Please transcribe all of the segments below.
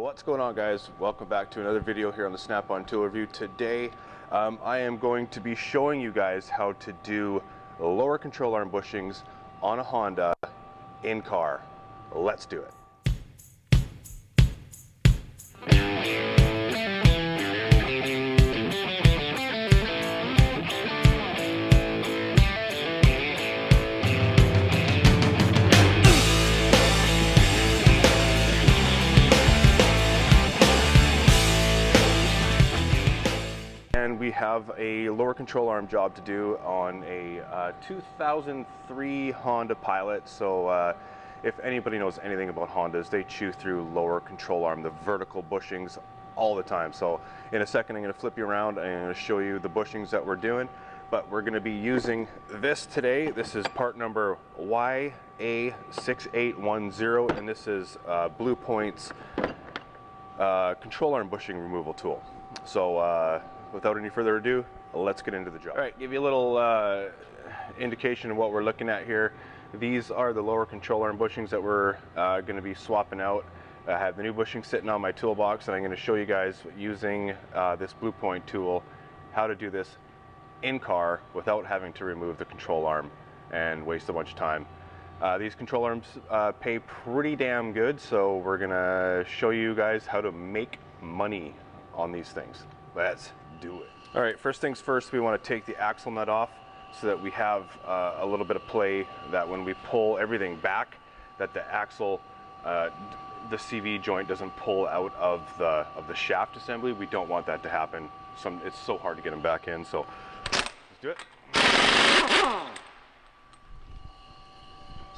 What's going on, guys? Welcome back to another video here on the Snap-on Tool Review. Today I am going to be showing you guys how to do lower control arm bushings on a Honda in car. Let's do it. And we have a lower control arm job to do on a 2003 Honda Pilot. So if anybody knows anything about Hondas, they chew through lower control arm, the vertical bushings, all the time. So in a second I'm going to flip you around and I'm going to show you the bushings that we're doing. But we're going to be using this today. This is part number YA6810, and this is Blue Point's control arm bushing removal tool. So without any further ado, let's get into the job. All right, give you a little indication of what we're looking at here. These are the lower control arm bushings that we're going to be swapping out. I have the new bushing sitting on my toolbox, and I'm going to show you guys using this Blue Point tool how to do this in car without having to remove the control arm and waste a bunch of time. These control arms pay pretty damn good, so we're going to show you guys how to make money on these things. Let's do it. All right, first things first, we want to take the axle nut off so that we have a little bit of play, that when we pull everything back, that the axle, the CV joint doesn't pull out of the shaft assembly. We don't want that to happen. It's so hard to get them back in, so let's do it.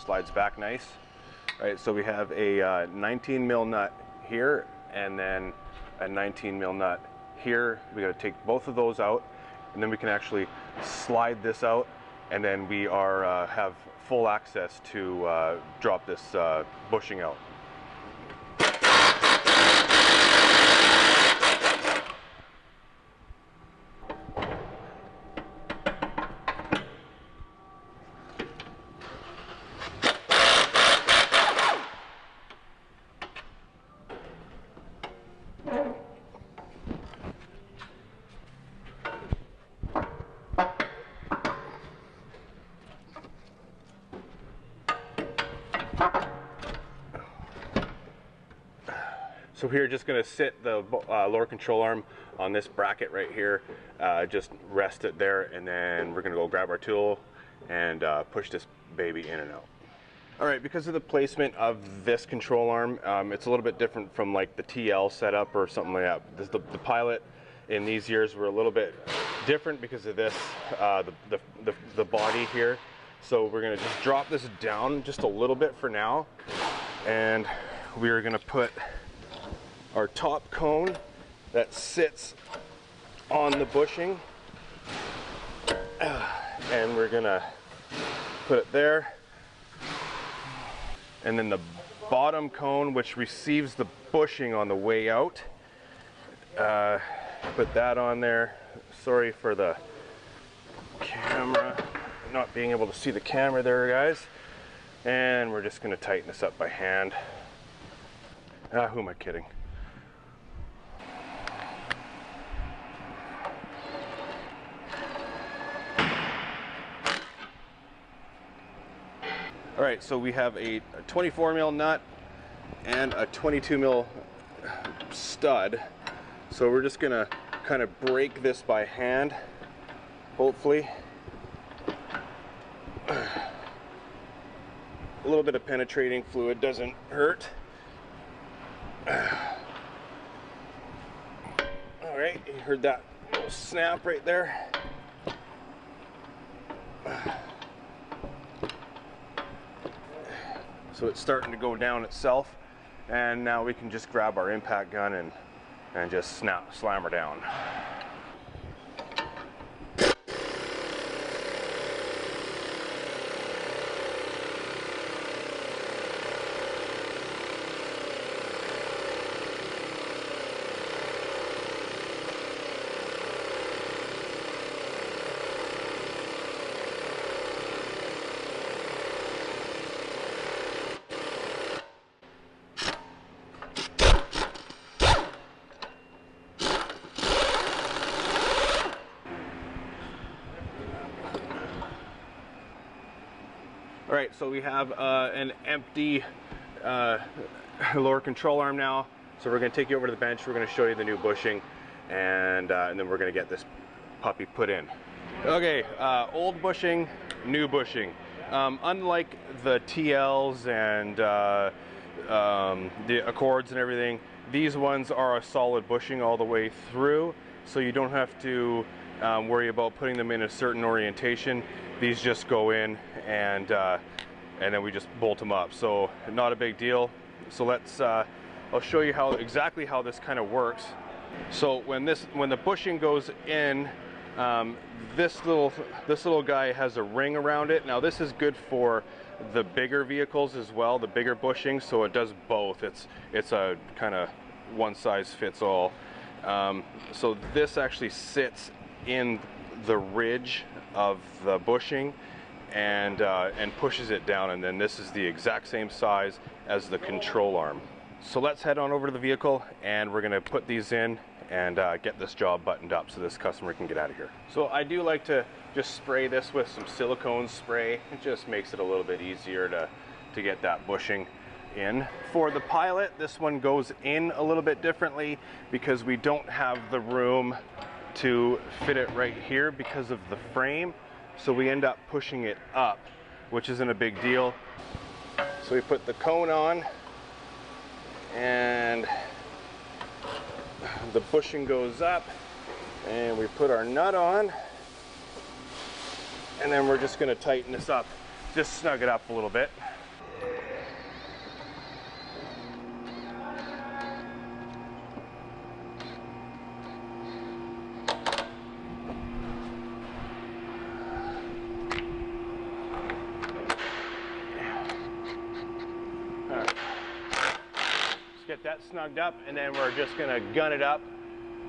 Slides back nice. All right, so we have a 19 mil nut here, and then a 19 mil nut here. We got to take both of those out, and then we can actually slide this out, and then we have full access to drop this bushing out. So we're just going to sit the lower control arm on this bracket right here, just rest it there, and then we're going to go grab our tool and push this baby in and out. All right, because of the placement of this control arm, it's a little bit different from like the TL setup or something like that. The Pilot in these years were a little bit different because of this, the body here. So we're going to just drop this down just a little bit for now, and we're going to put our top cone that sits on the bushing, and we're gonna put it there, and then the bottom cone, which receives the bushing on the way out, put that on there. Sorry for the camera, not being able to see the camera there, guys. And we're just gonna tighten this up by hand. Who am I kidding? All right, so we have a 24 mil nut and a 22 mil stud. So we're just gonna kind of break this by hand, hopefully. A little bit of penetrating fluid doesn't hurt. All right, you heard that little snap right there. So it's starting to go down itself, and now we can just grab our impact gun and just slam her down. Alright, so we have an empty lower control arm now. So we're going to take you over to the bench, we're going to show you the new bushing, and then we're going to get this puppy put in. Okay, old bushing, new bushing. Unlike the TLs and the Accords and everything, these ones are a solid bushing all the way through, so you don't have to worry about putting them in a certain orientation. These just go in, and then we just bolt them up. So not a big deal. So let's I'll show you exactly how this kind of works. So when the bushing goes in, this little guy has a ring around it. Now this is good for the bigger vehicles as well, the bigger bushing, so it does both. It's a kind of one size fits all. So this actually sits in the ridge of the bushing and pushes it down, and then this is the exact same size as the control arm. So let's head on over to the vehicle, and we're going to put these in and get this job buttoned up so this customer can get out of here. So I do like to just spray this with some silicone spray. It just makes it a little bit easier to get that bushing in. For the Pilot, this one goes in a little bit differently because we don't have the room to fit it right here because of the frame. So we end up pushing it up, which isn't a big deal. So we put the cone on, and the bushing goes up, and we put our nut on, and then we're just going to tighten this up, just snug it up a little bit. Get that snugged up, and then we're just going to gun it up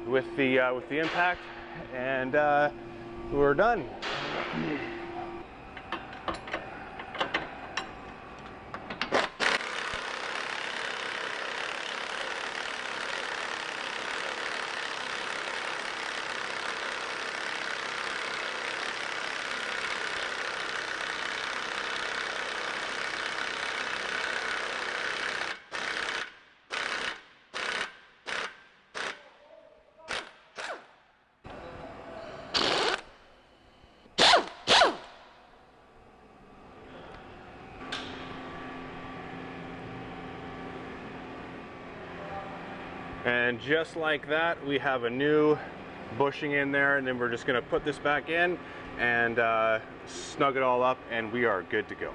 with the impact, and we're done. And just like that, we have a new bushing in there, and then we're just going to put this back in and snug it all up, and we are good to go.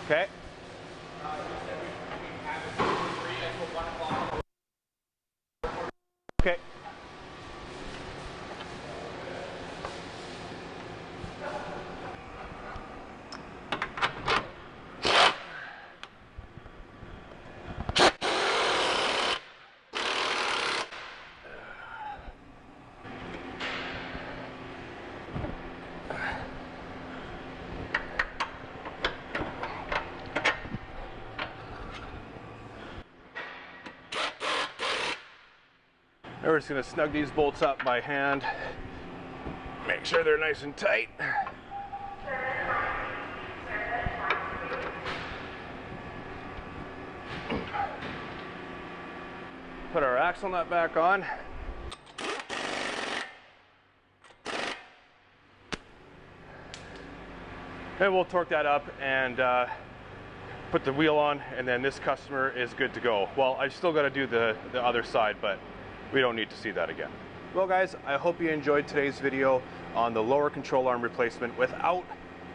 Okay. Okay. We're just going to snug these bolts up by hand, make sure they're nice and tight. Put our axle nut back on. And we'll torque that up and put the wheel on, and then this customer is good to go. Well, I've still got to do the other side, but we don't need to see that again. Well guys, I hope you enjoyed today's video on the lower control arm replacement without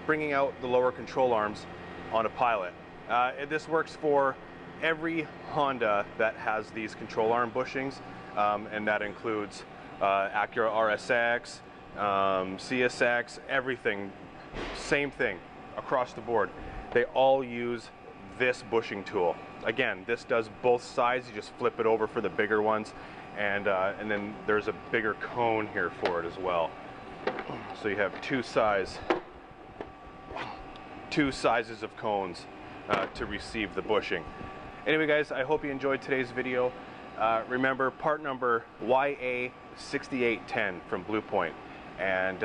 bringing out the lower control arms on a Pilot. This works for every Honda that has these control arm bushings, and that includes Acura RSX, CSX, everything. Same thing across the board. They all use this bushing tool. Again, this does both sides. You just flip it over for the bigger ones, and then there's a bigger cone here for it as well. So you have two sizes of cones to receive the bushing. Anyway guys, I hope you enjoyed today's video. Remember, part number YA6810 from Blue Point, and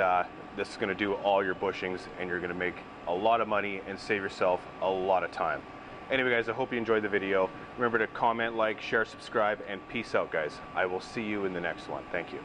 this is going to do all your bushings, and you're going to make a lot of money and save yourself a lot of time. Anyway guys, I hope you enjoyed the video. Remember to comment, like, share, subscribe, and peace out guys. I will see you in the next one. Thank you.